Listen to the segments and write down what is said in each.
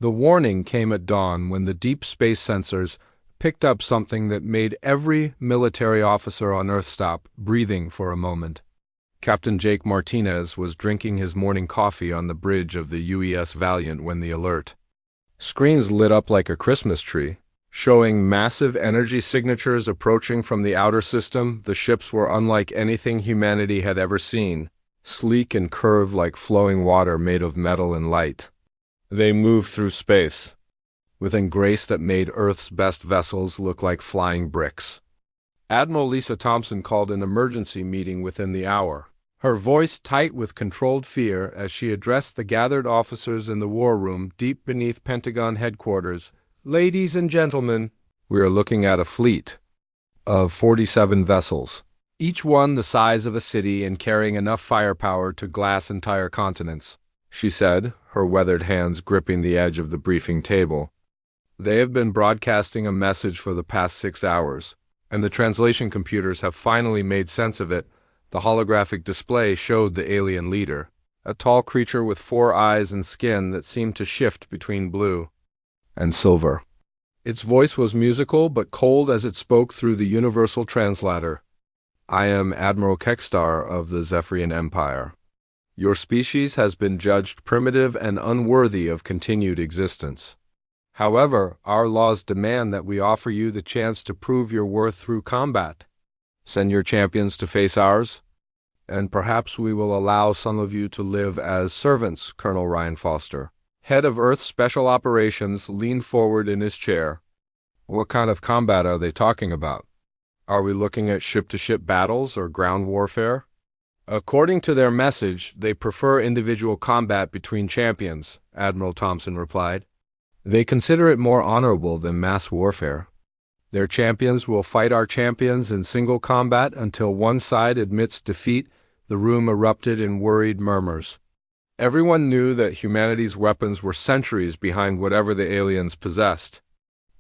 The warning came at dawn when the deep space sensors picked up something that made every military officer on Earth stop breathing for a moment. Captain Jake Martinez was drinking his morning coffee on the bridge of the UES Valiant when the alert. Screens lit up like a Christmas tree, showing massive energy signatures approaching from the outer system. The ships were unlike anything humanity had ever seen, sleek and curved like flowing water made of metal and light. They moved through space, with a grace that made Earth's best vessels look like flying bricks. Admiral Lisa Thompson called an emergency meeting within the hour, her voice tight with controlled fear as she addressed the gathered officers in the war room deep beneath Pentagon headquarters. "Ladies and gentlemen, we are looking at a fleet of 47 vessels, each one the size of a city and carrying enough firepower to glass entire continents," she said, her weathered hands gripping the edge of the briefing table. "They have been broadcasting a message for the past 6 hours, and the translation computers have finally made sense of it." The holographic display showed the alien leader, a tall creature with 4 eyes and skin that seemed to shift between blue and silver. Its voice was musical but cold as it spoke through the universal translator. "I am Admiral Kekstar of the Zephyrian Empire. Your species has been judged primitive and unworthy of continued existence. However, our laws demand that we offer you the chance to prove your worth through combat. Send your champions to face ours, and perhaps we will allow some of you to live as servants." Colonel Ryan Foster, head of Earth Special Operations, leaned forward in his chair. "What kind of combat are they talking about? Are we looking at ship-to-ship battles or ground warfare?" "According to their message, they prefer individual combat between champions," Admiral Thompson replied. "They consider it more honorable than mass warfare. Their champions will fight our champions in single combat until one side admits defeat." The room erupted in worried murmurs. Everyone knew that humanity's weapons were centuries behind whatever the aliens possessed.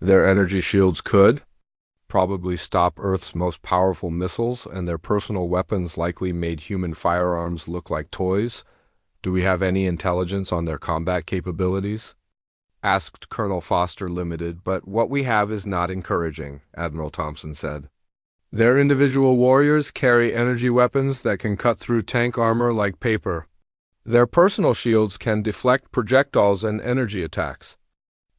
Their energy shields could probably stop Earth's most powerful missiles, and their personal weapons likely made human firearms look like toys. "Do we have any intelligence on their combat capabilities?" asked Colonel Foster, limited. "But what we have is not encouraging," Admiral Thompson said. "Their individual warriors carry energy weapons that can cut through tank armor like paper. Their personal shields can deflect projectiles and energy attacks.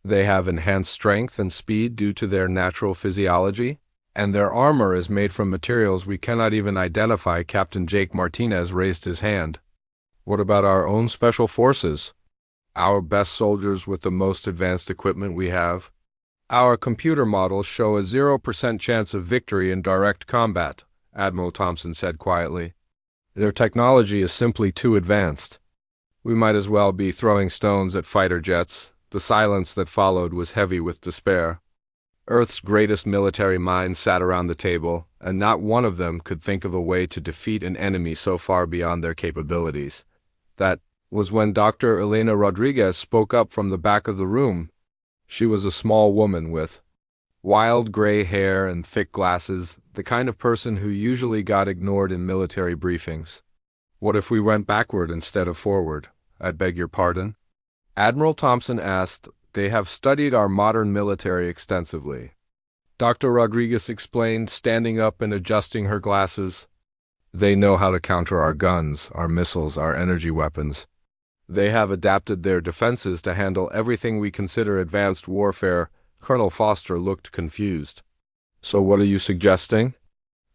They have enhanced strength and speed due to their natural physiology, and their armor is made from materials we cannot even identify." Captain Jake Martinez raised his hand. "What about our own special forces? Our best soldiers with the most advanced equipment we have? Our computer models show a 0% chance of victory in direct combat," Admiral Thompson said quietly. "Their technology is simply too advanced. We might as well be throwing stones at fighter jets." The silence that followed was heavy with despair. Earth's greatest military minds sat around the table, and not one of them could think of a way to defeat an enemy so far beyond their capabilities. That was when Dr. Elena Rodriguez spoke up from the back of the room. She was a small woman with wild gray hair and thick glasses, the kind of person who usually got ignored in military briefings. "What if we went backward instead of forward?" "I beg your pardon?" Admiral Thompson asked. "They have studied our modern military extensively," Dr. Rodriguez explained, standing up and adjusting her glasses. "They know how to counter our guns, our missiles, our energy weapons. They have adapted their defenses to handle everything we consider advanced warfare." Colonel Foster looked confused. "So what are you suggesting?"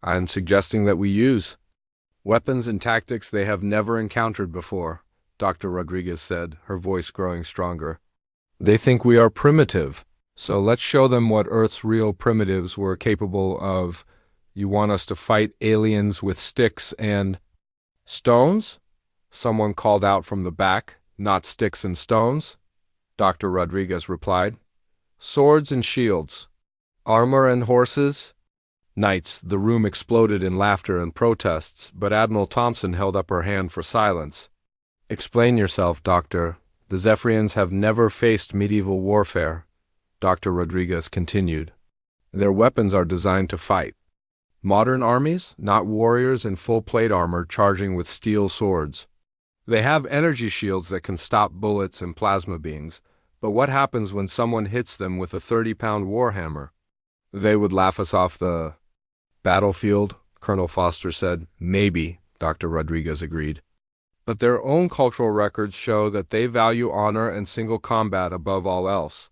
"I'm suggesting that we use weapons and tactics they have never encountered before," Dr. Rodriguez said, her voice growing stronger. "They think we are primitive, so let's show them what Earth's real primitives were capable of." "You want us to fight aliens with sticks and stones?" someone called out from the back. "Not sticks and stones," Dr. Rodriguez replied. "Swords and shields, armor and horses, knights." The room exploded in laughter and protests, but Admiral Thompson held up her hand for silence. "Explain yourself, Doctor. The Zephyrians have never faced medieval warfare," Dr. Rodriguez continued. "Their weapons are designed to fight. Modern armies, not warriors in full plate armor charging with steel swords. They have energy shields that can stop bullets and plasma beams, But what happens when someone hits them with a 30-pound warhammer? They would laugh us off the battlefield, Colonel Foster said. Maybe, Dr. Rodriguez agreed. But their own cultural records show that they value honor and single combat above all else.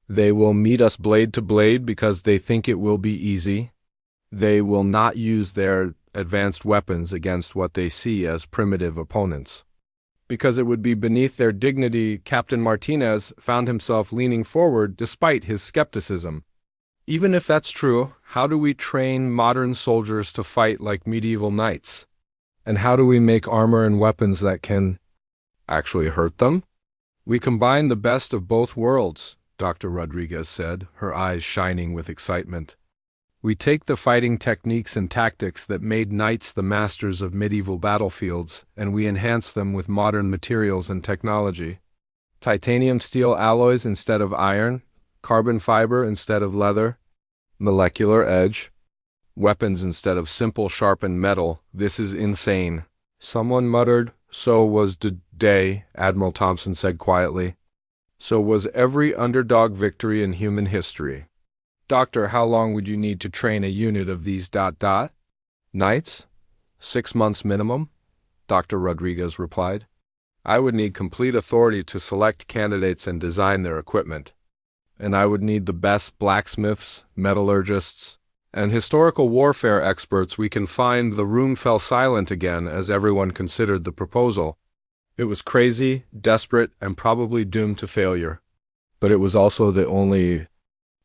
They will meet us blade to blade because they think it will be easy. They will not use their advanced weapons against what they see as primitive opponents. Because it would be beneath their dignity, Captain Martinez found himself leaning forward despite his skepticism. Even if that's true, how do we train modern soldiers to fight like medieval knights? And how do we make armor and weapons that can actually hurt them? We combine the best of both worlds, Dr. Rodriguez said, her eyes shining with excitement. We take the fighting techniques and tactics that made knights the masters of medieval battlefields, and we enhance them with modern materials and technology. Titanium steel alloys instead of iron, carbon fiber instead of leather, molecular edge, weapons instead of simple sharpened metal. This is insane. Someone muttered. So was day, Admiral Thompson said quietly. So was every underdog victory in human history. Doctor, how long would you need to train a unit of these knights? 6 months minimum, Dr. Rodriguez replied. I would need complete authority to select candidates and design their equipment. And I would need the best blacksmiths, metallurgists, and historical warfare experts we can find. The room fell silent again as everyone considered the proposal. It was crazy, desperate, and probably doomed to failure. But it was also the only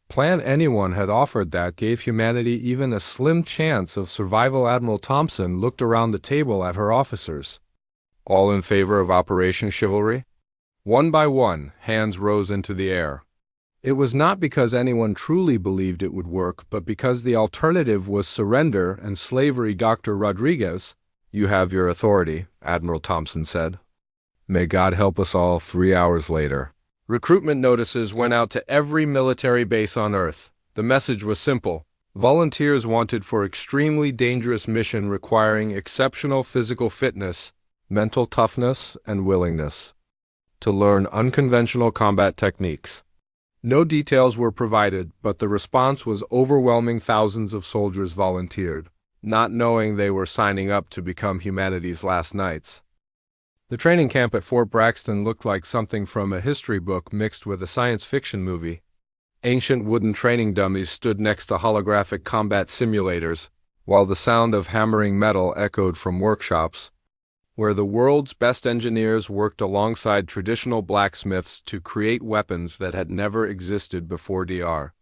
plan anyone had offered that gave humanity even a slim chance of survival. Admiral Thompson looked around the table at her officers. All in favor of Operation Chivalry? One by one, hands rose into the air. It was not because anyone truly believed it would work, but because the alternative was surrender and slavery. Dr. Rodriguez, you have your authority, Admiral Thompson said. May God help us all. 3 hours later. Recruitment notices went out to every military base on Earth. The message was simple. Volunteers wanted for extremely dangerous mission requiring exceptional physical fitness, mental toughness, and willingness to learn unconventional combat techniques. No details were provided, but the response was overwhelming. Thousands of soldiers volunteered, not knowing they were signing up to become humanity's last knights. The training camp at Fort Braxton looked like something from a history book mixed with a science fiction movie. Ancient wooden training dummies stood next to holographic combat simulators, while the sound of hammering metal echoed from workshops, where the world's best engineers worked alongside traditional blacksmiths to create weapons that had never existed before. Dr.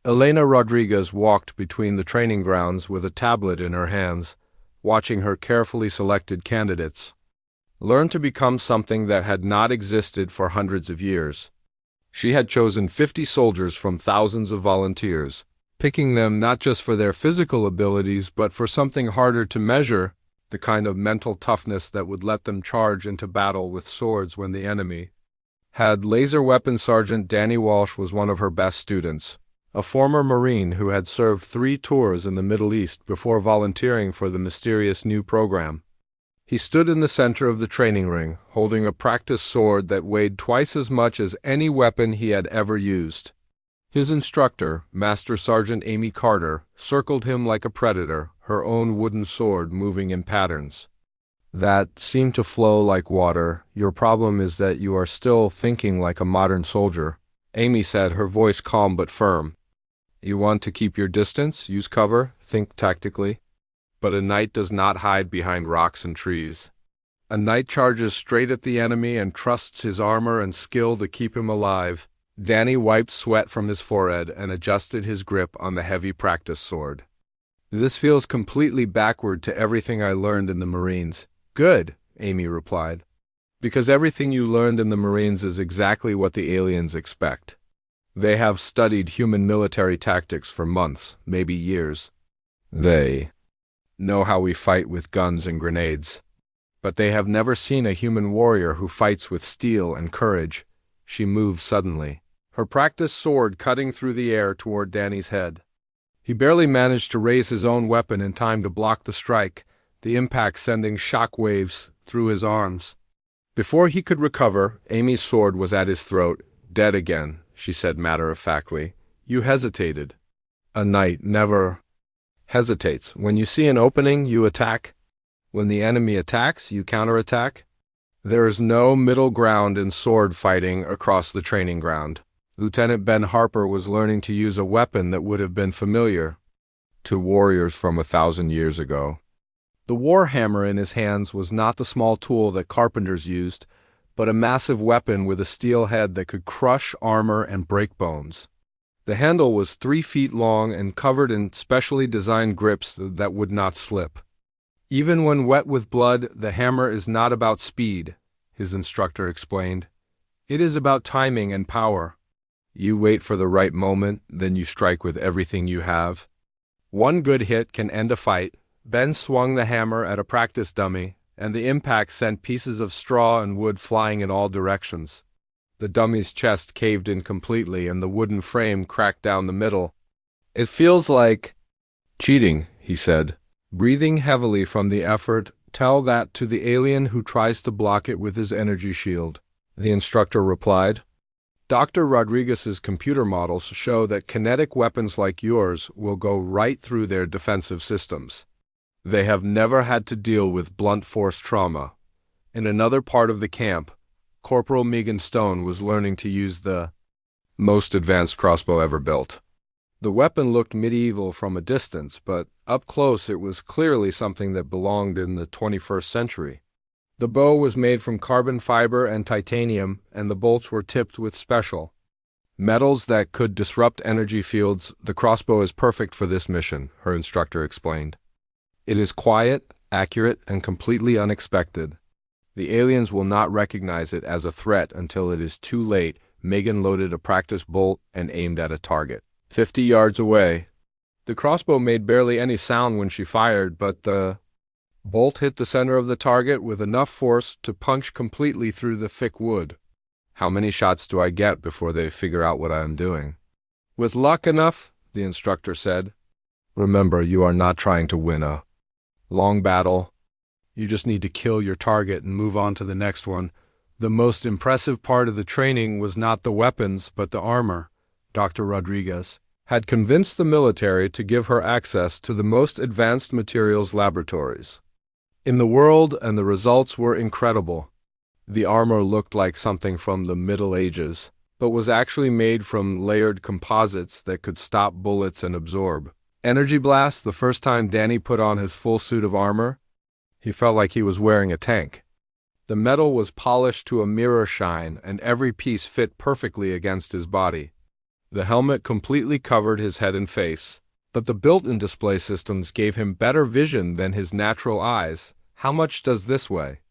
Elena Rodriguez walked between the training grounds with a tablet in her hands, watching her carefully selected candidates learn to become something that had not existed for hundreds of years. She had chosen 50 soldiers from thousands of volunteers, picking them not just for their physical abilities but for something harder to measure, the kind of mental toughness that would let them charge into battle with swords when the enemy had laser weapons. Sergeant Danny Walsh was one of her best students, a former Marine who had served 3 tours in the Middle East before volunteering for the mysterious new program. He stood in the center of the training ring, holding a practice sword that weighed twice as much as any weapon he had ever used. His instructor, Master Sergeant Amy Carter, circled him like a predator, her own wooden sword moving in patterns that seemed to flow like water. Your problem is that you are still thinking like a modern soldier, Amy said, her voice calm but firm. You want to keep your distance, use cover, think tactically. But a knight does not hide behind rocks and trees. A knight charges straight at the enemy and trusts his armor and skill to keep him alive. Danny wiped sweat from his forehead and adjusted his grip on the heavy practice sword. This feels completely backward to everything I learned in the Marines. Good, Amy replied. Because everything you learned in the Marines is exactly what the aliens expect. They have studied human military tactics for months, maybe years. They know how we fight with guns and grenades. But they have never seen a human warrior who fights with steel and courage. She moved suddenly, her practice sword cutting through the air toward Danny's head. He barely managed to raise his own weapon in time to block the strike, the impact sending shock waves through his arms. Before he could recover, Amy's sword was at his throat. dead again, she said matter-of-factly. You hesitated. A knight never hesitates. When you see an opening, you attack. When the enemy attacks, you counterattack. There is no middle ground in sword fighting across the training ground. Lieutenant Ben Harper was learning to use a weapon that would have been familiar to warriors from 1,000 years ago. The war hammer in his hands was not the small tool that carpenters used, but a massive weapon with a steel head that could crush armor and break bones. The handle was 3 feet long and covered in specially designed grips that would not slip. Even when wet with blood, the hammer is not about speed, his instructor explained. It is about timing and power. You wait for the right moment, then you strike with everything you have. One good hit can end a fight. Ben swung the hammer at a practice dummy, and the impact sent pieces of straw and wood flying in all directions. The dummy's chest caved in completely, and the wooden frame cracked down the middle. It feels like cheating, he said. Breathing heavily from the effort, tell that to the alien who tries to block it with his energy shield, the instructor replied. Dr. Rodriguez's computer models show that kinetic weapons like yours will go right through their defensive systems. They have never had to deal with blunt force trauma. In another part of the camp, Corporal Megan Stone was learning to use the most advanced crossbow ever built. The weapon looked medieval from a distance, but up close it was clearly something that belonged in the 21st century. The bow was made from carbon fiber and titanium, and the bolts were tipped with special metals that could disrupt energy fields. The crossbow is perfect for this mission, her instructor explained. It is quiet, accurate, and completely unexpected. The aliens will not recognize it as a threat until it is too late. Megan loaded a practice bolt and aimed at a target 50 yards away. The crossbow made barely any sound when she fired, but the bolt hit the center of the target with enough force to punch completely through the thick wood. How many shots do I get before they figure out what I am doing? With luck enough, the instructor said. Remember, you are not trying to win a long battle. You just need to kill your target and move on to the next one. The most impressive part of the training was not the weapons, but the armor. Dr. Rodriguez had convinced the military to give her access to the most advanced materials laboratories in the world, and the results were incredible. The armor looked like something from the Middle Ages, but was actually made from layered composites that could stop bullets and absorb energy blasts. The first time Danny put on his full suit of armor, he felt like he was wearing a tank. The metal was polished to a mirror shine, and every piece fit perfectly against his body. The helmet completely covered his head and face, but the built-in display systems gave him better vision than his natural eyes. How much does this weigh?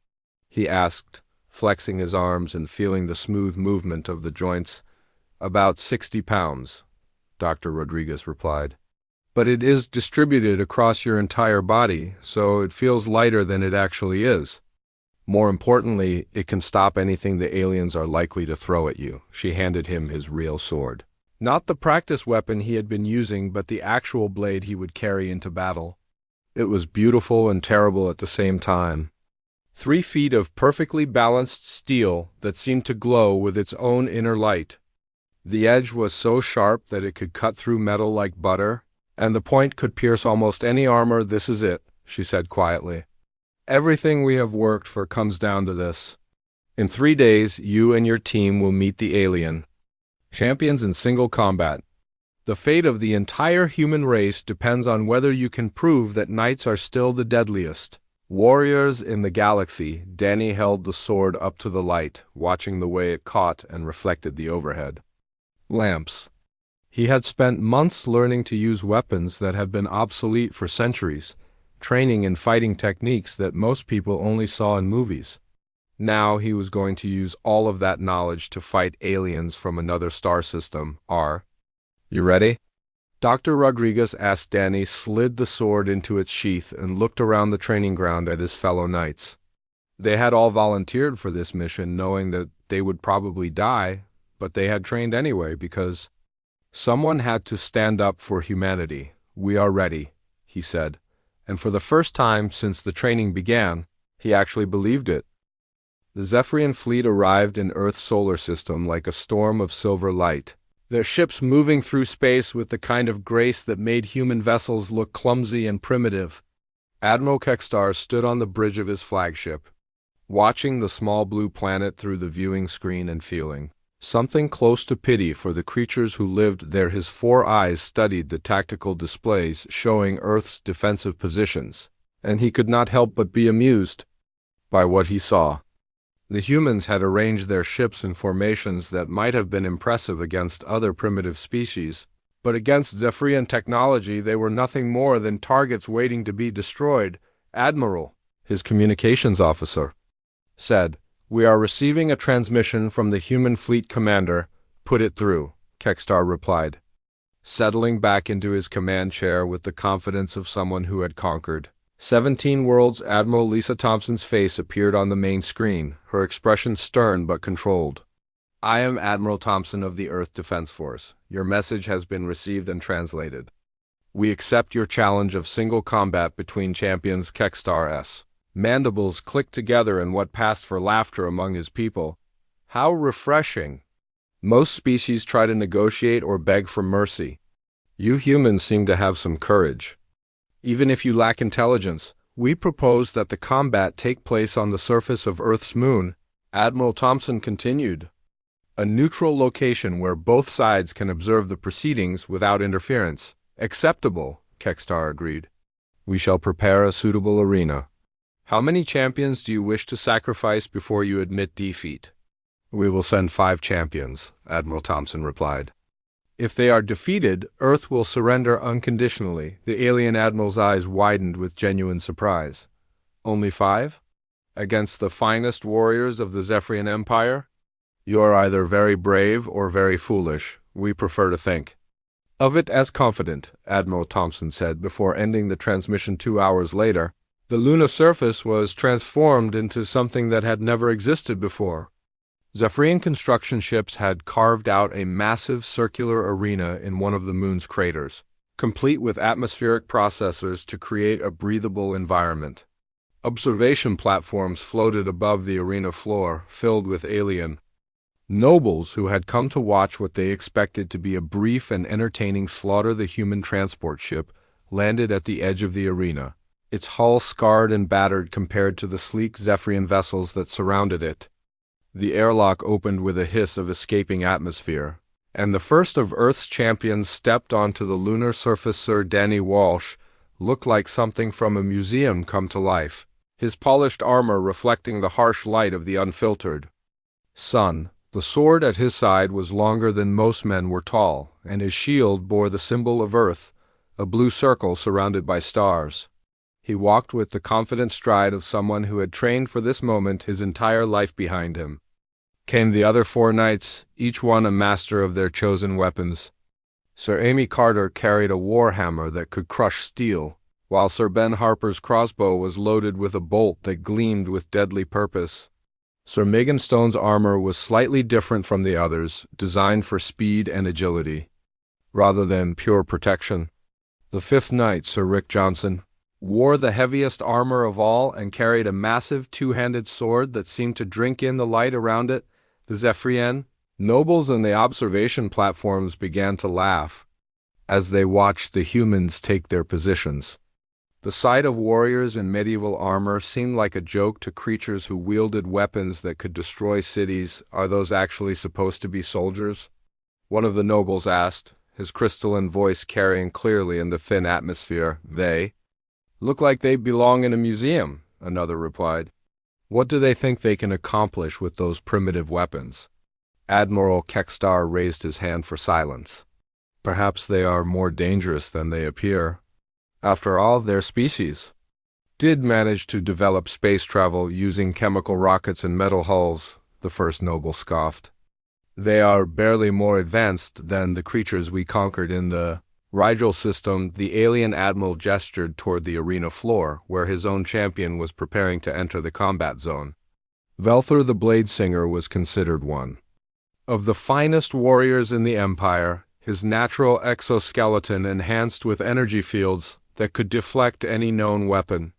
He asked, flexing his arms and feeling the smooth movement of the joints. About 60 pounds, Dr. Rodriguez replied. But it is distributed across your entire body, so it feels lighter than it actually is. More importantly, it can stop anything the aliens are likely to throw at you. She handed him his real sword. Not the practice weapon he had been using, but the actual blade he would carry into battle. It was beautiful and terrible at the same time. 3 feet of perfectly balanced steel that seemed to glow with its own inner light. The edge was so sharp that it could cut through metal like butter, and the point could pierce almost any armor. This is it, she said quietly. Everything we have worked for comes down to this. In 3 days, you and your team will meet the alien champions in single combat. The fate of the entire human race depends on whether you can prove that knights are still the deadliest warriors in the galaxy. Danny held the sword up to the light, watching the way it caught and reflected the overhead lamps. He had spent months learning to use weapons that had been obsolete for centuries, training in fighting techniques that most people only saw in movies. Now he was going to use all of that knowledge to fight aliens from another star system. You ready? Dr. Rodriguez asked. Danny slid the sword into its sheath and looked around the training ground at his fellow knights. They had all volunteered for this mission, knowing that they would probably die, but they had trained anyway because someone had to stand up for humanity. We are ready, he said, and for the first time since the training began, he actually believed it. The Zephyrian fleet arrived in Earth's solar system like a storm of silver light, their ships moving through space with the kind of grace that made human vessels look clumsy and primitive. Admiral Kekstar stood on the bridge of his flagship, watching the small blue planet through the viewing screen and feeling something close to pity for the creatures who lived there. His 4 eyes studied the tactical displays showing Earth's defensive positions, and he could not help but be amused by what he saw. The humans had arranged their ships in formations that might have been impressive against other primitive species, but against Zephyrian technology they were nothing more than targets waiting to be destroyed. Admiral, his communications officer, said, "We are receiving a transmission from the human fleet commander. Put it through," Kekstar replied, settling back into his command chair with the confidence of someone who had conquered 17 worlds. Admiral Lisa Thompson's face appeared on the main screen, her expression stern but controlled. "I am Admiral Thompson of the Earth Defense Force. Your message has been received and translated. We accept your challenge of single combat between champions." Kekstar's mandibles clicked together in what passed for laughter among his people. How refreshing! Most species try to negotiate or beg for mercy. You humans seem to have some courage. Even if you lack intelligence, we propose that the combat take place on the surface of Earth's moon, Admiral Thompson continued. A neutral location where both sides can observe the proceedings without interference. Acceptable, Kekstar agreed. We shall prepare a suitable arena. How many champions do you wish to sacrifice before you admit defeat? We will send 5 champions, Admiral Thompson replied. If they are defeated, Earth will surrender unconditionally. The alien admiral's eyes widened with genuine surprise. Only 5? Against the finest warriors of the Zephyrian Empire? You are either very brave or very foolish. We prefer to think of it as confident, Admiral Thompson said before ending the transmission 2 hours later. The lunar surface was transformed into something that had never existed before. Zephyrian construction ships had carved out a massive circular arena in one of the moon's craters, complete with atmospheric processors to create a breathable environment. Observation platforms floated above the arena floor, filled with alien nobles who had come to watch what they expected to be a brief and entertaining slaughter. The human transport ship landed at the edge of the arena, its hull scarred and battered compared to the sleek Zephyrian vessels that surrounded it. The airlock opened with a hiss of escaping atmosphere, and the first of Earth's champions stepped onto the lunar surface. Sir Danny Walsh looked like something from a museum come to life, his polished armor reflecting the harsh light of the unfiltered sun. The sword at his side was longer than most men were tall, and his shield bore the symbol of Earth, a blue circle surrounded by stars. He walked with the confident stride of someone who had trained for this moment his entire life behind him. Came the other 4 knights, each one a master of their chosen weapons. Sir Amy Carter carried a war hammer that could crush steel, while Sir Ben Harper's crossbow was loaded with a bolt that gleamed with deadly purpose. Sir Megan Stone's armor was slightly different from the others, designed for speed and agility, rather than pure protection. The 5th knight, Sir Rick Johnson, wore the heaviest armor of all and carried a massive 2-handed sword that seemed to drink in the light around it. The Zephyrian nobles on the observation platforms began to laugh as they watched the humans take their positions. The sight of warriors in medieval armor seemed like a joke to creatures who wielded weapons that could destroy cities. Are those actually supposed to be soldiers? One of the nobles asked, his crystalline voice carrying clearly in the thin atmosphere. They look like they belong in a museum, another replied. What do they think they can accomplish with those primitive weapons? Admiral Kekstar raised his hand for silence. Perhaps they are more dangerous than they appear. After all, their species did manage to develop space travel using chemical rockets and metal hulls, the first noble scoffed. They are barely more advanced than the creatures we conquered in the Rigel system. The alien admiral gestured toward the arena floor, where his own champion was preparing to enter the combat zone. Velthor the Blade Singer was considered one of the finest warriors in the Empire, his natural exoskeleton enhanced with energy fields that could deflect any known weapon.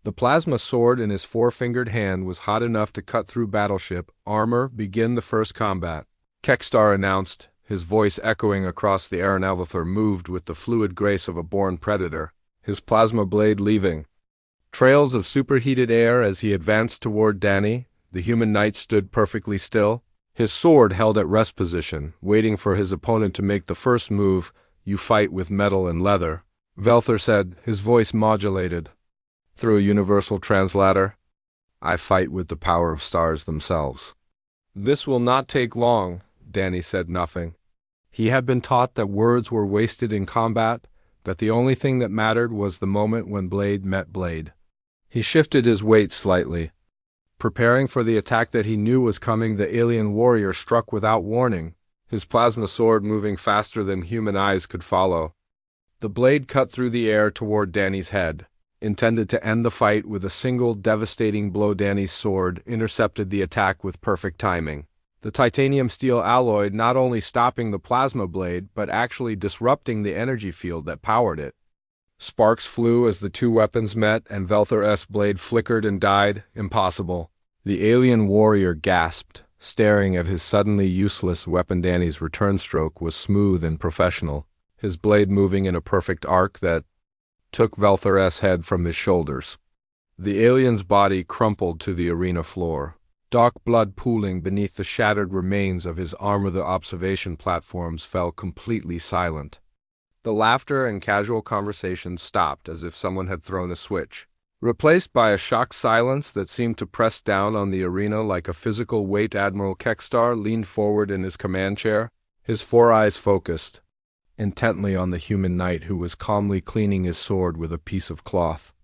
The plasma sword in his four-fingered hand was hot enough to cut through battleship armor. Begin the first combat, Kekstar announced, his voice echoing across the air. Navather moved with the fluid grace of a born predator, his plasma blade leaving trails of superheated air as he advanced toward Danny. The human knight stood perfectly still, his sword held at rest position, waiting for his opponent to make the first move. You fight with metal and leather, Velther said, his voice modulated through a universal translator. I fight with the power of stars themselves. This will not take long, Danny said nothing. He had been taught that words were wasted in combat, that the only thing that mattered was the moment when blade met blade. He shifted his weight slightly, preparing for the attack that he knew was coming. The alien warrior struck without warning, his plasma sword moving faster than human eyes could follow. The blade cut through the air toward Danny's head, intended to end the fight with a single devastating blow. Danny's sword intercepted the attack with perfect timing, the titanium steel alloy not only stopping the plasma blade but actually disrupting the energy field that powered it. Sparks flew as the two weapons met, and Velther's blade flickered and died. Impossible. The alien warrior gasped, staring at his suddenly useless weapon. Danny's return stroke was smooth and professional, his blade moving in a perfect arc that took Velther's head from his shoulders. The alien's body crumpled to the arena floor, dark blood pooling beneath the shattered remains of his armor. The observation platforms fell completely silent. The laughter and casual conversation stopped as if someone had thrown a switch, replaced by a shocked silence that seemed to press down on the arena like a physical weight. Admiral Kekstar leaned forward in his command chair, his four eyes focused intently on the human knight who was calmly cleaning his sword with a piece of cloth.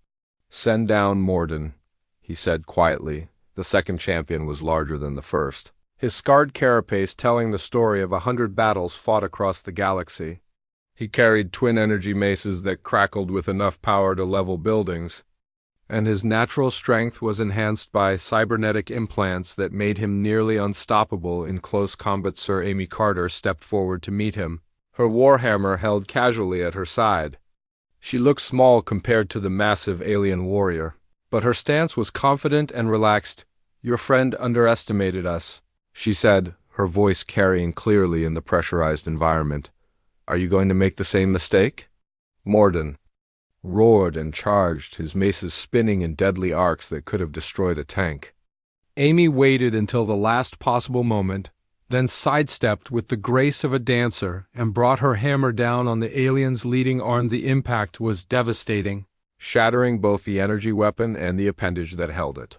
Send down Morden, he said quietly. The second champion was larger than the first, his scarred carapace telling the story of 100 battles fought across the galaxy. He carried twin energy maces that crackled with enough power to level buildings, and his natural strength was enhanced by cybernetic implants that made him nearly unstoppable in close combat. Sir Amy Carter stepped forward to meet him, her warhammer held casually at her side. She looked small compared to the massive alien warrior, but her stance was confident and relaxed. Your friend underestimated us, she said, her voice carrying clearly in the pressurized environment. Are you going to make the same mistake? Morden roared and charged, his maces spinning in deadly arcs that could have destroyed a tank. Amy waited until the last possible moment, then sidestepped with the grace of a dancer and brought her hammer down on the alien's leading arm. The impact was devastating, shattering both the energy weapon and the appendage that held it.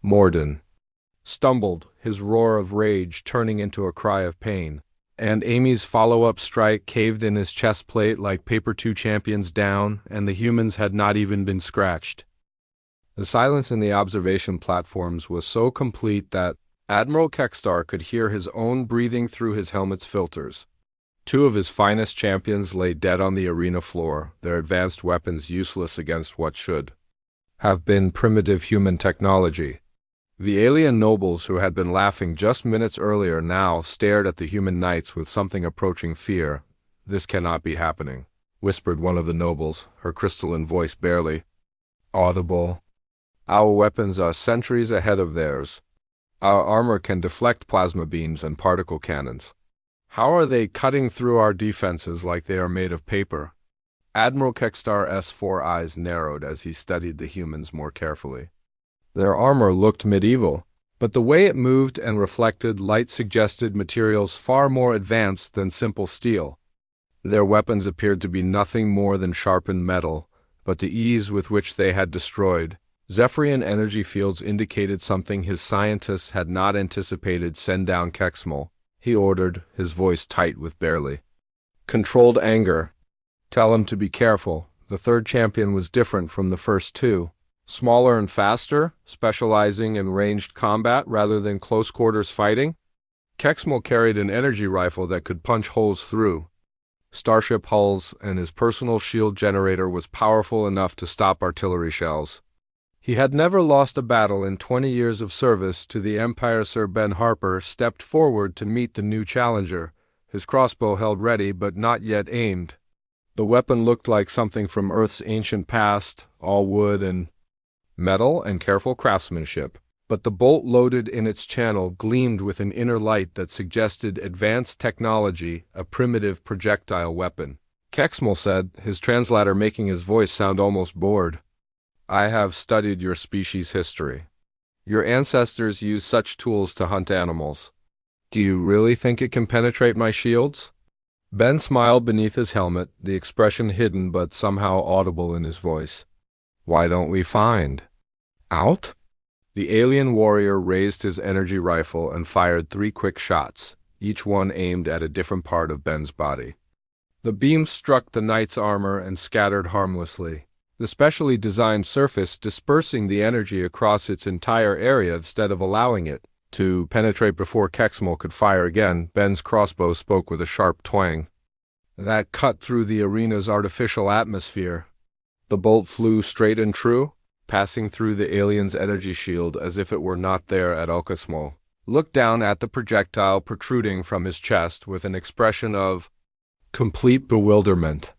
Morden stumbled, his roar of rage turning into a cry of pain, and Amy's follow-up strike caved in his chest plate like paper. Two champions down, and the humans had not even been scratched. The silence in the observation platforms was so complete that Admiral Kekstar could hear his own breathing through his helmet's filters. Two of his finest champions lay dead on the arena floor, their advanced weapons useless against what should have been primitive human technology. The alien nobles who had been laughing just minutes earlier now stared at the human knights with something approaching fear. This cannot be happening, whispered one of the nobles, her crystalline voice barely audible. Our weapons are centuries ahead of theirs. Our armor can deflect plasma beams and particle cannons. How are they cutting through our defenses like they are made of paper? Admiral Kekstar's four eyes narrowed as he studied the humans more carefully. Their armor looked medieval, but the way it moved and reflected light suggested materials far more advanced than simple steel. Their weapons appeared to be nothing more than sharpened metal, but the ease with which they had destroyed Zephyrian energy fields indicated something his scientists had not anticipated. Send down Keksmal, he ordered, his voice tight with barely controlled anger. Tell him to be careful. The third champion was different from the first two. Smaller and faster, specializing in ranged combat rather than close-quarters fighting. Keksmal carried an energy rifle that could punch holes through starship hulls, and his personal shield generator was powerful enough to stop artillery shells. He had never lost a battle in 20 years of service to the Empire. Sir Ben Harper stepped forward to meet the new challenger, his crossbow held ready but not yet aimed. The weapon looked like something from Earth's ancient past, all wood and metal and careful craftsmanship, but the bolt loaded in its channel gleamed with an inner light that suggested advanced technology, a primitive projectile weapon. Kexmal said, his translator making his voice sound almost bored. I have studied your species' history. Your ancestors used such tools to hunt animals. Do you really think it can penetrate my shields? Ben smiled beneath his helmet, the expression hidden but somehow audible in his voice. Why don't we find out? The alien warrior raised his energy rifle and fired 3 quick shots, each one aimed at a different part of Ben's body. The beams struck the knight's armor and scattered harmlessly, the specially designed surface dispersing the energy across its entire area instead of allowing it to penetrate before Kexmal could fire again. Ben's crossbow spoke with a sharp twang. That cut through the arena's artificial atmosphere. The bolt flew straight and true, passing through the alien's energy shield as if it were not there at Kexmal. Looked down at the projectile protruding from his chest with an expression of complete bewilderment.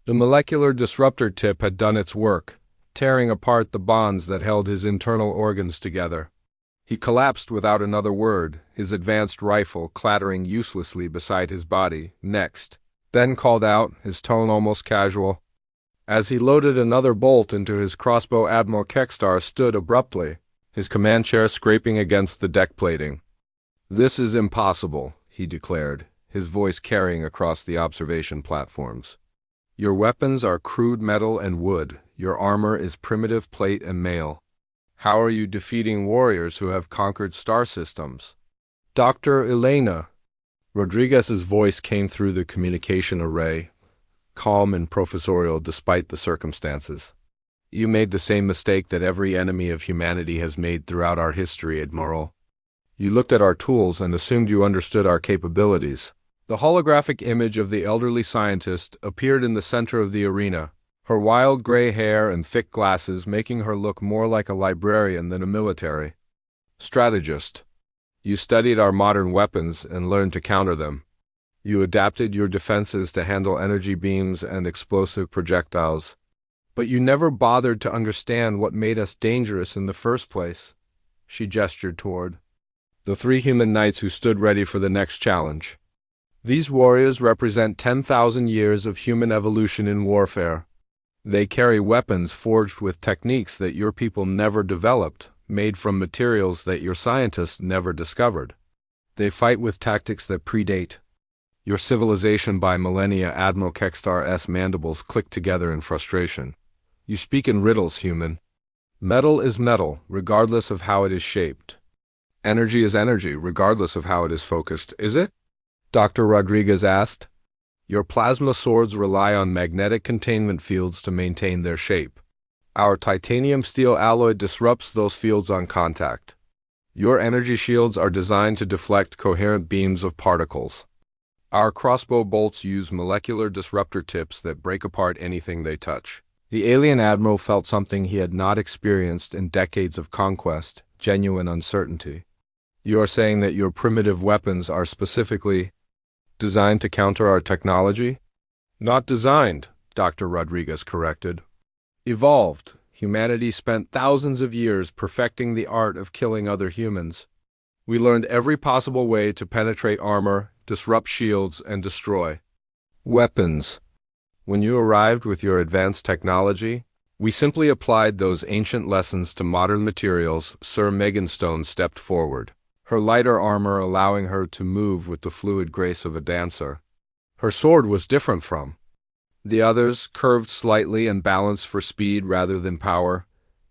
The molecular disruptor tip had done its work, tearing apart the bonds that held his internal organs together. He collapsed without another word, his advanced rifle clattering uselessly beside his body. Next, Ben called out, his tone almost casual. As he loaded another bolt into his crossbow, Admiral Kextar stood abruptly, his command chair scraping against the deck plating. This is impossible, he declared, his voice carrying across the observation platforms. Your weapons are crude metal and wood. Your armor is primitive plate and mail. How are you defeating warriors who have conquered star systems? Dr. Elena. Rodriguez's voice came through the communication array, calm and professorial despite the circumstances. You made the same mistake that every enemy of humanity has made throughout our history, Admiral. You looked at our tools and assumed you understood our capabilities. The holographic image of the elderly scientist appeared in the center of the arena, her wild gray hair and thick glasses making her look more like a librarian than a military strategist. You studied our modern weapons and learned to counter them. You adapted your defenses to handle energy beams and explosive projectiles. But you never bothered to understand what made us dangerous in the first place. She gestured toward the 3 human knights who stood ready for the next challenge. These warriors represent 10,000 years of human evolution in warfare. They carry weapons forged with techniques that your people never developed, made from materials that your scientists never discovered. They fight with tactics that predate your civilization by millennia. Admiral Kextar's mandibles clicked together in frustration. You speak in riddles, human. Metal is metal, regardless of how it is shaped. Energy is energy, regardless of how it is focused, is it? Dr. Rodriguez asked. Your plasma swords rely on magnetic containment fields to maintain their shape. Our titanium steel alloy disrupts those fields on contact. Your energy shields are designed to deflect coherent beams of particles. Our crossbow bolts use molecular disruptor tips that break apart anything they touch. The alien admiral felt something he had not experienced in decades of conquest, genuine uncertainty. You are saying that your primitive weapons are specifically designed to counter our technology? Not designed, Dr. Rodriguez corrected. Evolved. Humanity spent thousands of years perfecting the art of killing other humans. We learned every possible way to penetrate armor, disrupt shields, and destroy weapons. When you arrived with your advanced technology, we simply applied those ancient lessons to modern materials. Sir Meganstone stepped forward, her lighter armor allowing her to move with the fluid grace of a dancer. Her sword was different from the others, curved slightly and balanced for speed rather than power.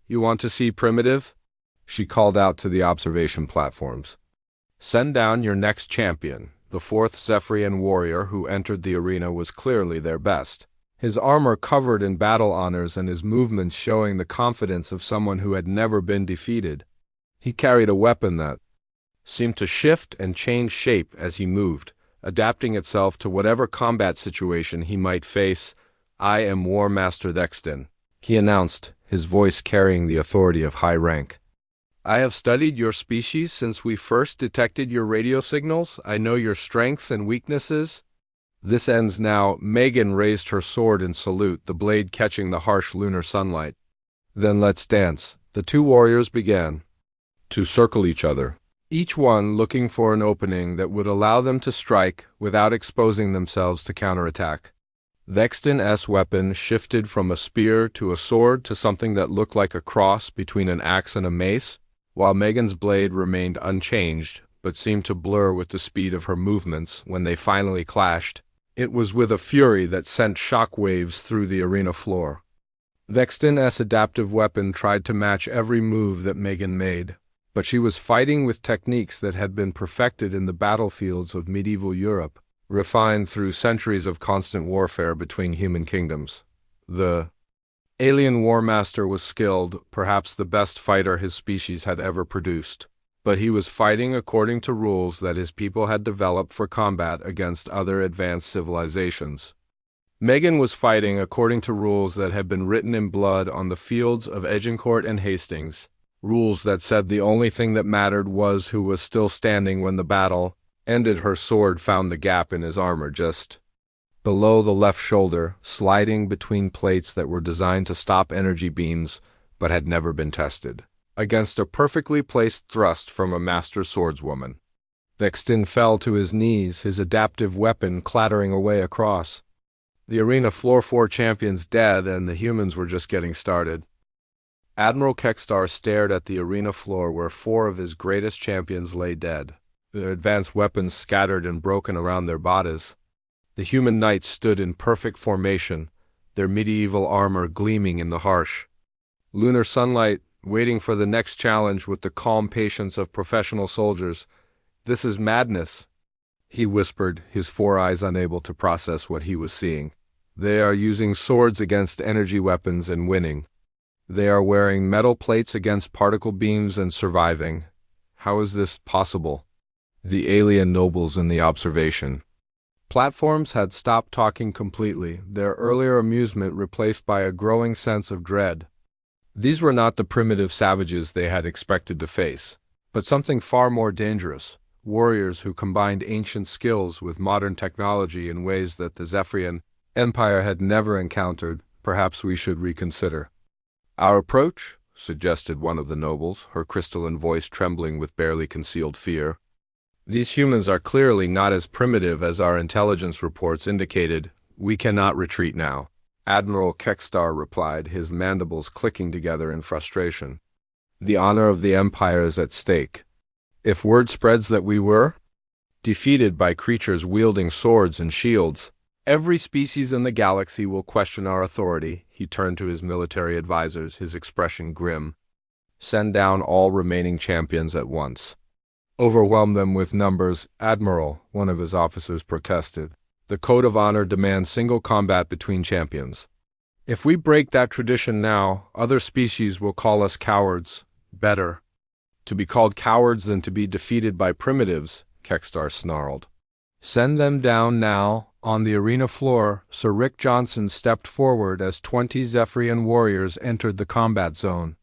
You want to see primitive? She called out to the observation platforms. Send down your next champion. The 4th Zephyrian warrior who entered the arena was clearly their best, his armor covered in battle honors and his movements showing the confidence of someone who had never been defeated. He carried a weapon that seemed to shift and change shape as he moved, adapting itself to whatever combat situation he might face. I am War Master Thexton, he announced, his voice carrying the authority of high rank. I have studied your species since we first detected your radio signals. I know your strengths and weaknesses. This ends now. Megan raised her sword in salute, the blade catching the harsh lunar sunlight. Then let's dance. The two warriors began to circle each other, each one looking for an opening that would allow them to strike without exposing themselves to counterattack. Vexton's weapon shifted from a spear to a sword to something that looked like a cross between an axe and a mace, while Megan's blade remained unchanged but seemed to blur with the speed of her movements when they finally clashed. It was with a fury that sent shock waves through the arena floor. Vexton's adaptive weapon tried to match every move that Megan made, but she was fighting with techniques that had been perfected in the battlefields of medieval Europe, refined through centuries of constant warfare between human kingdoms. The alien war master was skilled, perhaps the best fighter his species had ever produced, but he was fighting according to rules that his people had developed for combat against other advanced civilizations. Megan was fighting according to rules that had been written in blood on the fields of Agincourt and Hastings, rules that said the only thing that mattered was who was still standing when the battle ended. Her sword found the gap in his armor just below the left shoulder, sliding between plates that were designed to stop energy beams but had never been tested, against a perfectly placed thrust from a master swordswoman. Vexton fell to his knees, his adaptive weapon clattering away across. The arena floor, 4 champions dead, and the humans were just getting started. Admiral Kextar stared at the arena floor where 4 of his greatest champions lay dead, their advanced weapons scattered and broken around their bodies. The human knights stood in perfect formation, their medieval armor gleaming in the harsh lunar sunlight, waiting for the next challenge with the calm patience of professional soldiers. "This is madness," he whispered, his 4 eyes unable to process what he was seeing. "They are using swords against energy weapons and winning. They are wearing metal plates against particle beams and surviving. How is this possible?" The alien nobles in the observation platforms had stopped talking completely, their earlier amusement replaced by a growing sense of dread. These were not the primitive savages they had expected to face, but something far more dangerous, warriors who combined ancient skills with modern technology in ways that the Zephyrian Empire had never encountered. "Perhaps we should reconsider our approach," suggested one of the nobles, her crystalline voice trembling with barely concealed fear. "These humans are clearly not as primitive as our intelligence reports indicated. We cannot retreat now," Admiral Kextar replied, his mandibles clicking together in frustration. "The honor of the Empire is at stake. If word spreads that we were defeated by creatures wielding swords and shields, every species in the galaxy will question our authority." He turned to his military advisors, his expression grim. "Send down all remaining champions at once. Overwhelm them with numbers." "Admiral," one of his officers protested, "the code of honor demands single combat between champions. If we break that tradition now, other species will call us cowards." "Better to be called cowards than to be defeated by primitives," Kextar snarled. "Send them down now." On the arena floor, Sir Rick Johnson stepped forward as 20 Zephyrian warriors entered the combat zone.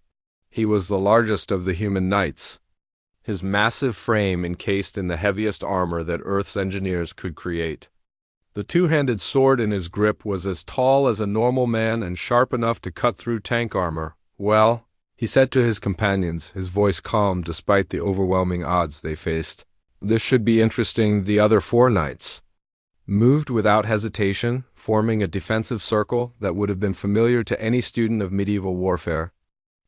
He was the largest of the human knights, his massive frame encased in the heaviest armor that Earth's engineers could create. The 2-handed sword in his grip was as tall as a normal man and sharp enough to cut through tank armor. "Well," he said to his companions, his voice calm despite the overwhelming odds they faced, "this should be interesting." The other 4 knights moved without hesitation, forming a defensive circle that would have been familiar to any student of medieval warfare.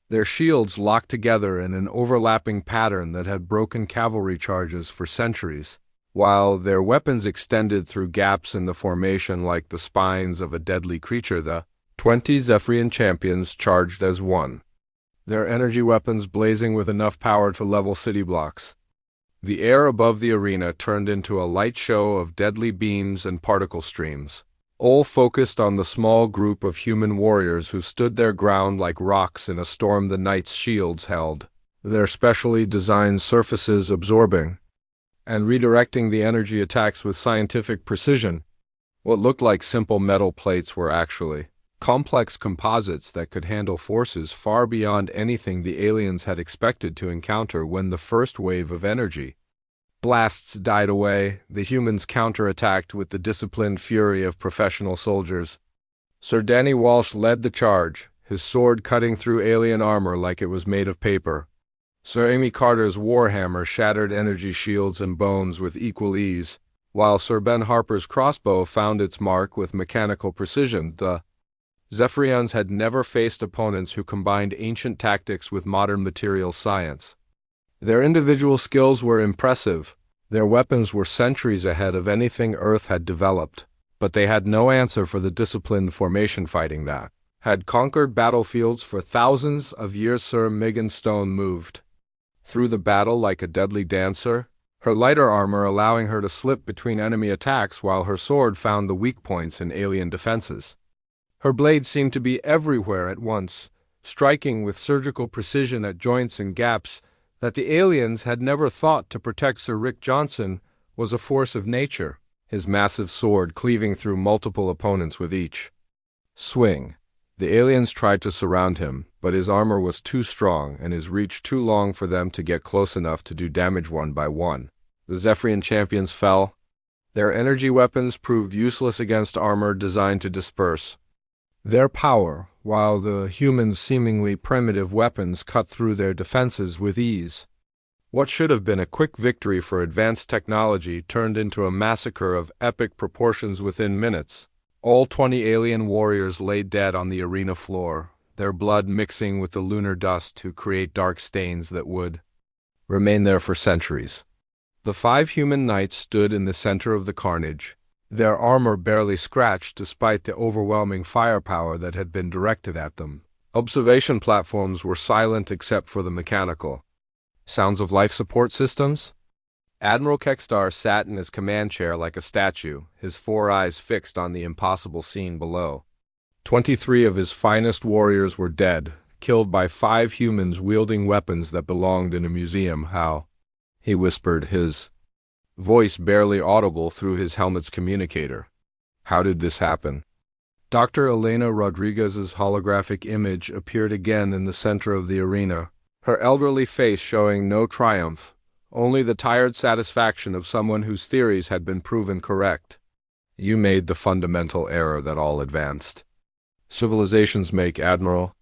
Their shields locked together in an overlapping pattern that had broken cavalry charges for centuries, while their weapons extended through gaps in the formation like the spines of a deadly creature. The 20 Zephyrian champions charged as one, their energy weapons blazing with enough power to level city blocks. The air above the arena turned into a light show of deadly beams and particle streams, all focused on the small group of human warriors who stood their ground like rocks in a storm the knights' shields held, their specially designed surfaces absorbing and redirecting the energy attacks with scientific precision. What looked like simple metal plates were actually complex composites that could handle forces far beyond anything the aliens had expected to encounter. When the first wave of energy blasts died away, the humans counterattacked with the disciplined fury of professional soldiers. Sir Danny Walsh led the charge, his sword cutting through alien armor like it was made of paper. Sir Amy Carter's warhammer shattered energy shields and bones with equal ease, while Sir Ben Harper's crossbow found its mark with mechanical precision. The Zephyrians had never faced opponents who combined ancient tactics with modern materials science. Their individual skills were impressive. Their weapons were centuries ahead of anything Earth had developed, but they had no answer for the disciplined formation fighting that had conquered battlefields for thousands of years. Sir Megan Stone moved through the battle like a deadly dancer, her lighter armor allowing her to slip between enemy attacks while her sword found the weak points in alien defenses. Her blade seemed to be everywhere at once, striking with surgical precision at joints and gaps that the aliens had never thought to protect. Sir Rick Johnson was a force of nature, his massive sword cleaving through multiple opponents with each swing. The aliens tried to surround him, but his armor was too strong and his reach too long for them to get close enough to do damage one by one. The Zephyrian champions fell. Their energy weapons proved useless against armor designed to disperse their power, while the humans' seemingly primitive weapons cut through their defenses with ease. What should have been a quick victory for advanced technology turned into a massacre of epic proportions within minutes. All 20 alien warriors lay dead on the arena floor, their blood mixing with the lunar dust to create dark stains that would remain there for centuries. The 5 human knights stood in the center of the carnage, their armor barely scratched despite the overwhelming firepower that had been directed at them. Observation platforms were silent except for the mechanical sounds of life support systems. Admiral Kekstar sat in his command chair like a statue, his 4 eyes fixed on the impossible scene below. 23 of his finest warriors were dead, killed by 5 humans wielding weapons that belonged in a museum. How? He whispered, his voice barely audible through his helmet's communicator. How did this happen? Dr. Elena Rodriguez's holographic image appeared again in the center of the arena, her elderly face showing no triumph, only the tired satisfaction of someone whose theories had been proven correct. You made the fundamental error that all advanced civilizations make, Admiral.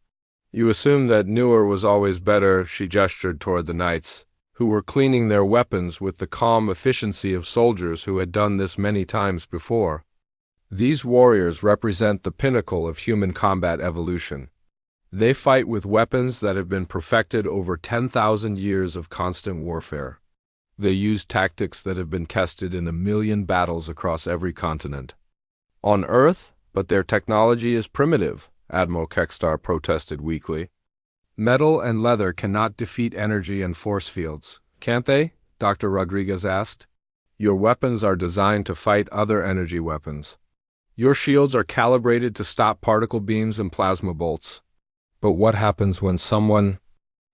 You assumed that newer was always better. She gestured toward the knights, who were cleaning their weapons with the calm efficiency of soldiers who had done this many times before. These warriors represent the pinnacle of human combat evolution. They fight with weapons that have been perfected over 10,000 years of constant warfare. They use tactics that have been tested in 1 million battles across every continent. On Earth, but their technology is primitive, Admiral Kekstar protested weakly. Metal and leather cannot defeat energy and force fields, can't they? Dr. Rodriguez asked. Your weapons are designed to fight other energy weapons. Your shields are calibrated to stop particle beams and plasma bolts. But what happens when someone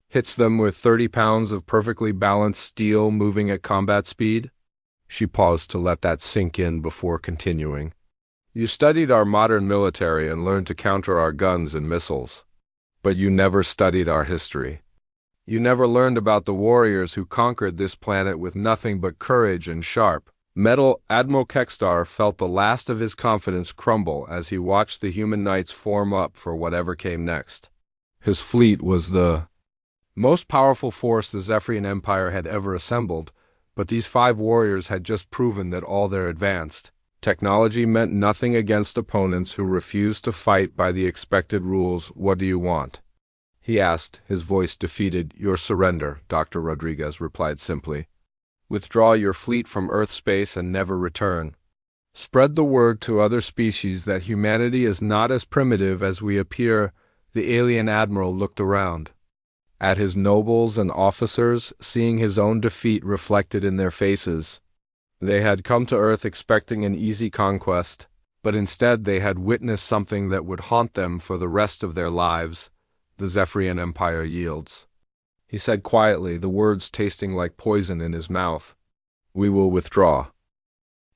hits them with 30 pounds of perfectly balanced steel moving at combat speed? She paused to let that sink in before continuing. You studied our modern military and learned to counter our guns and missiles. But you never studied our history. You never learned about the warriors who conquered this planet with nothing but courage and sharp metal. Admiral Kekstar felt the last of his confidence crumble as he watched the human knights form up for whatever came next. His fleet was the most powerful force the Zephyrian Empire had ever assembled, but these 5 warriors had just proven that all their advanced technology meant nothing against opponents who refused to fight by the expected rules. What do you want? He asked, his voice defeated. Your surrender, Dr. Rodriguez replied simply. Withdraw your fleet from Earth space and never return. Spread the word to other species that humanity is not as primitive as we appear. The alien admiral looked around at his nobles and officers, seeing his own defeat reflected in their faces. They had come to Earth expecting an easy conquest, but instead they had witnessed something that would haunt them for the rest of their lives. The Zephyrian Empire yields. He said quietly, the words tasting like poison in his mouth. We will withdraw.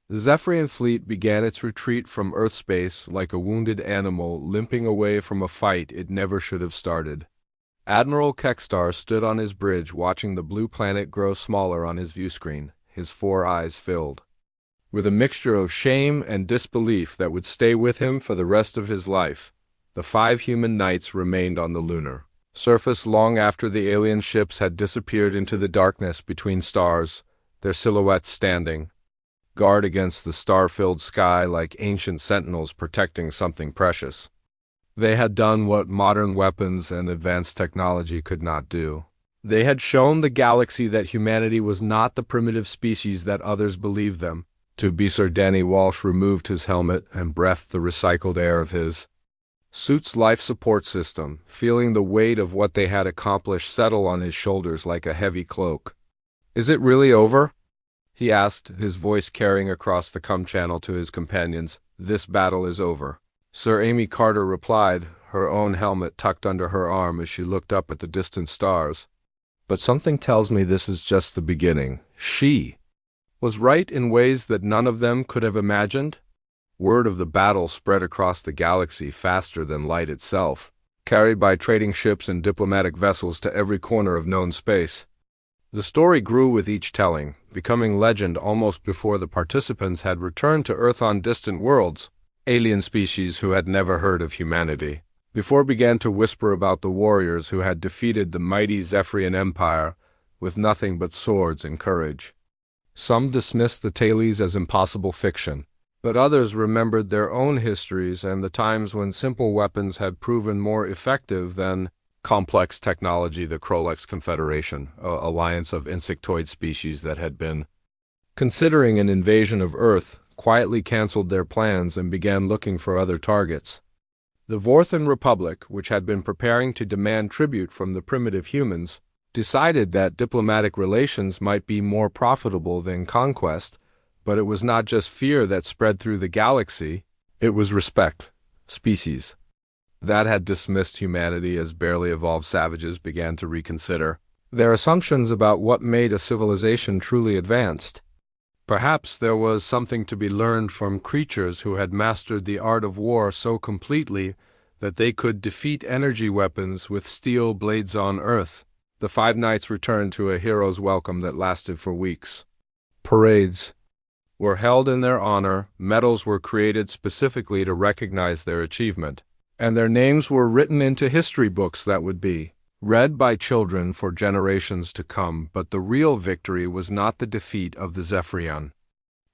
The Zephyrian fleet began its retreat from Earth space like a wounded animal limping away from a fight it never should have started. Admiral Kekstar stood on his bridge watching the blue planet grow smaller on his viewscreen, his 4 eyes filled with a mixture of shame and disbelief that would stay with him for the rest of his life. The 5 human knights remained on the lunar surface long after the alien ships had disappeared into the darkness between stars, their silhouettes standing guard against the star-filled sky like ancient sentinels protecting something precious. They had done what modern weapons and advanced technology could not do. They had shown the galaxy that humanity was not the primitive species that others believed them. To be Sir Danny Walsh removed his helmet and breathed the recycled air of his suit's life support system, feeling the weight of what they had accomplished settle on his shoulders like a heavy cloak. "Is it really over?" he asked, his voice carrying across the channel to his companions. "This battle is over." Sir Amy Carter replied, her own helmet tucked under her arm as she looked up at the distant stars. "But something tells me this is just the beginning." She was right in ways that none of them could have imagined. Word of the battle spread across the galaxy faster than light itself, carried by trading ships and diplomatic vessels to every corner of known space. The story grew with each telling, becoming legend almost before the participants had returned to Earth on distant worlds. Alien species who had never heard of humanity before began to whisper about the warriors who had defeated the mighty Zephyrian Empire with nothing but swords and courage. Some dismissed the tales as impossible fiction, but others remembered their own histories and the times when simple weapons had proven more effective than complex technology. The Krolex Confederation, an alliance of insectoid species that had been considering an invasion of Earth, quietly canceled their plans and began looking for other targets. The Vorthan Republic, which had been preparing to demand tribute from the primitive humans, decided that diplomatic relations might be more profitable than conquest. But it was not just fear that spread through the galaxy, it was respect. Species that had dismissed humanity as barely evolved savages began to reconsider their assumptions about what made a civilization truly advanced. Perhaps there was something to be learned from creatures who had mastered the art of war so completely that they could defeat energy weapons with steel blades on Earth. The 5 knights returned to a hero's welcome that lasted for weeks. Parades were held in their honor, medals were created specifically to recognize their achievement, and their names were written into history books that would be read by children for generations to come. But the real victory was not the defeat of the Zephyrian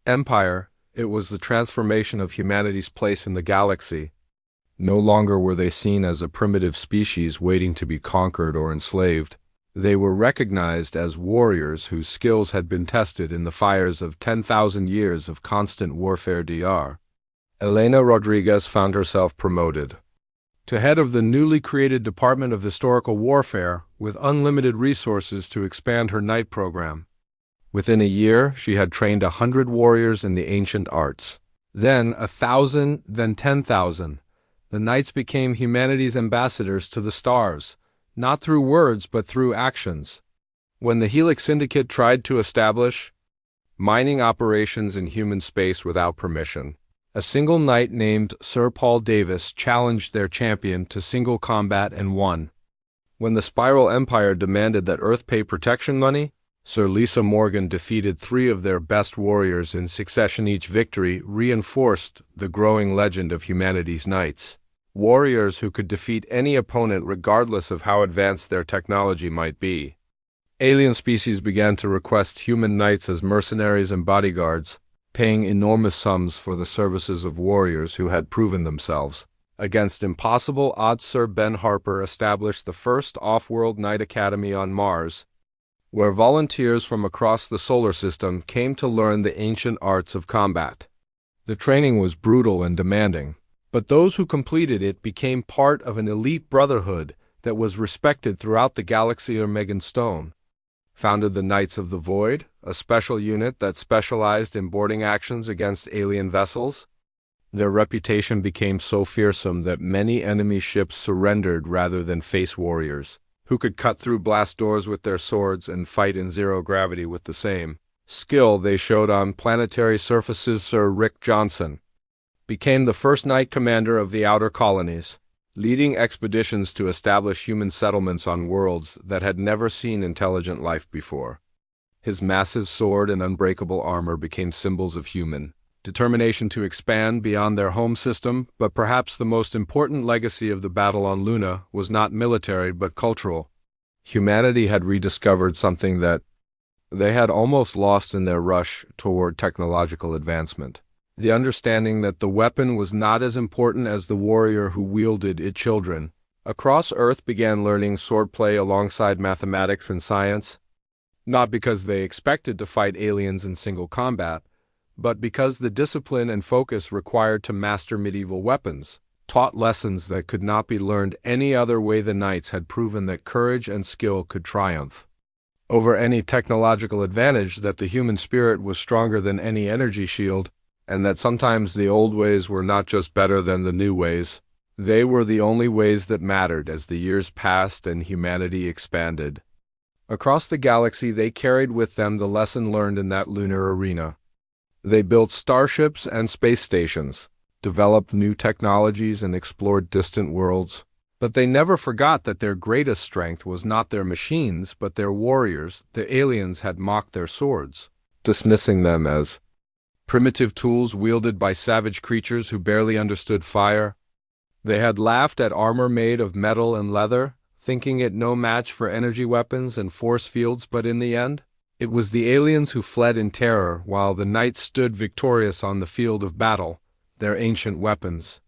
Empire, it was the transformation of humanity's place in the galaxy. No longer were they seen as a primitive species waiting to be conquered or enslaved. They were recognized as warriors whose skills had been tested in the fires of 10,000 years of constant warfare. Dr. Elena Rodriguez found herself promoted to head of the newly created Department of Historical Warfare, with unlimited resources to expand her knight program. Within a year, she had trained 100 warriors in the ancient arts. Then 1,000, then 10,000. The knights became humanity's ambassadors to the stars, not through words but through actions. When the Helix Syndicate tried to establish mining operations in human space without permission, a single knight named Sir Paul Davis challenged their champion to single combat and won. When the Spiral Empire demanded that Earth pay protection money, Sir Lisa Morgan defeated 3 of their best warriors in succession. Each victory reinforced the growing legend of humanity's knights. Warriors who could defeat any opponent regardless of how advanced their technology might be. Alien species began to request human knights as mercenaries and bodyguards, paying enormous sums for the services of warriors who had proven themselves. Against impossible odds, Sir Ben Harper established the first off-world knight academy on Mars, where volunteers from across the solar system came to learn the ancient arts of combat. The training was brutal and demanding, but those who completed it became part of an elite brotherhood that was respected throughout the galaxy. Megan Stone founded the Knights of the Void, a special unit that specialized in boarding actions against alien vessels. Their reputation became so fearsome that many enemy ships surrendered rather than face warriors, who could cut through blast doors with their swords and fight in zero gravity with the same skill they showed on planetary surfaces. Sir Rick Johnson became the first knight commander of the Outer Colonies, leading expeditions to establish human settlements on worlds that had never seen intelligent life before. His massive sword and unbreakable armor became symbols of human determination to expand beyond their home system, but perhaps the most important legacy of the battle on Luna was not military but cultural. Humanity had rediscovered something that they had almost lost in their rush toward technological advancement. The understanding that the weapon was not as important as the warrior who wielded it. Children across Earth began learning swordplay alongside mathematics and science, not because they expected to fight aliens in single combat, but because the discipline and focus required to master medieval weapons taught lessons that could not be learned any other way. The knights had proven that courage and skill could triumph over any technological advantage, that the human spirit was stronger than any energy shield, and that sometimes the old ways were not just better than the new ways. They were the only ways that mattered. As the years passed and humanity expanded across the galaxy, they carried with them the lesson learned in that lunar arena. They built starships and space stations, developed new technologies, and explored distant worlds. But they never forgot that their greatest strength was not their machines, but their warriors. The aliens had mocked their swords, dismissing them as primitive tools wielded by savage creatures who barely understood fire. They had laughed at armor made of metal and leather, thinking it no match for energy weapons and force fields. But in the end, it was the aliens who fled in terror, while the knights stood victorious on the field of battle, their ancient weapons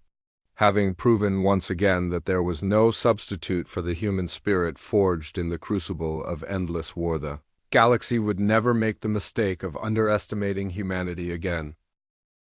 having proven once again that there was no substitute for the human spirit forged in the crucible of endless war. The galaxy would never make the mistake of underestimating humanity again.